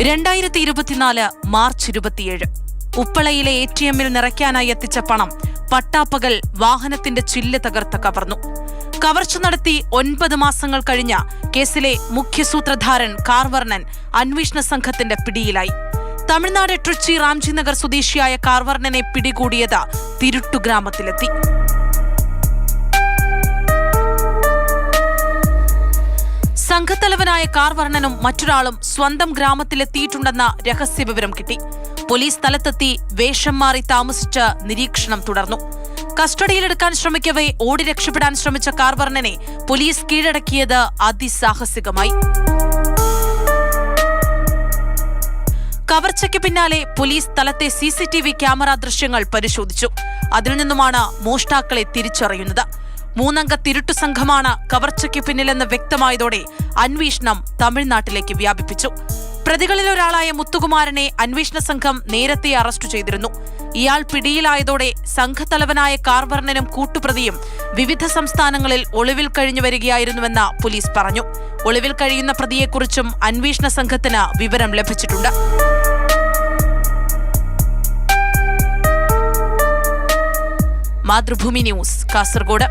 2024 March 27 ഉപ്പളയിലെ ATMൽ നിറയ്ക്കാനായി എത്തിച്ച പണം പട്ടാപ്പകൽ വാഹനത്തിന്റെ ചില്ല് തകർത്ത് കവർന്നു. കവർച്ച നടത്തി 9 മാസങ്ങൾ കഴിഞ്ഞ കേസിലെ മുഖ്യസൂത്രധാരൻ കാർവർണൻ അന്വേഷണ സംഘത്തിന്റെ പിടിയിലായി. തമിഴ്നാട് ട്രിച്ചി രാംജിനഗർ സ്വദേശിയായ കാർവർണനെ പിടികൂടിയത് തിരുട്ടു ഗ്രാമത്തിലെത്തി. സംഘത്തലവനായ കാർവർണനും മറ്റൊരാളും സ്വന്തം ഗ്രാമത്തിലെത്തിയിട്ടുണ്ടെന്ന രഹസ്യവിവരം കിട്ടി. പോലീസ് സ്ഥലത്തെത്തി വേഷം മാറി താമസിച്ച് നിരീക്ഷണം തുടർന്നു. കസ്റ്റഡിയിലെടുക്കാൻ ശ്രമിക്കവേ ഓടി രക്ഷപ്പെടാൻ ശ്രമിച്ച കാർവർണനെ പോലീസ് കീഴടക്കിയത് അതിസാഹസികമായി. കവർച്ചയ്ക്ക് പിന്നാലെ പോലീസ് സ്ഥലത്തെ CCTV ക്യാമറ ദൃശ്യങ്ങൾ പരിശോധിച്ചു. അതിൽ നിന്നുമാണ് മോഷ്ടാക്കളെ തിരിച്ചറിയുന്നത്. 3 അംഗ തിരുട്ടു സംഘമാണ് കവർച്ചയ്ക്ക് പിന്നിലെന്ന് വ്യക്തമായതോടെ അന്വേഷണം തമിഴ്നാട്ടിലേക്ക് വ്യാപിപ്പിച്ചു. പ്രതികളിലൊരാളായ മുത്തുകുമാരനെ അന്വേഷണ സംഘം നേരത്തെ അറസ്റ്റ് ചെയ്തിരുന്നു. ഇയാൾ പിടിയിലായതോടെ സംഘത്തലവനായ കാർവർണനും കൂട്ടുപ്രതിയും വിവിധ സംസ്ഥാനങ്ങളിൽ ഒളിവിൽ കഴിഞ്ഞു വരികയായിരുന്നുവെന്ന് പോലീസ് പറഞ്ഞു. ഒളിവിൽ കഴിയുന്ന പ്രതിയെക്കുറിച്ചും അന്വേഷണ സംഘത്തിന് വിവരം ലഭിച്ചിട്ടുണ്ട്. മാതൃഭൂമി ന്യൂസ്, കാസർഗോഡ്.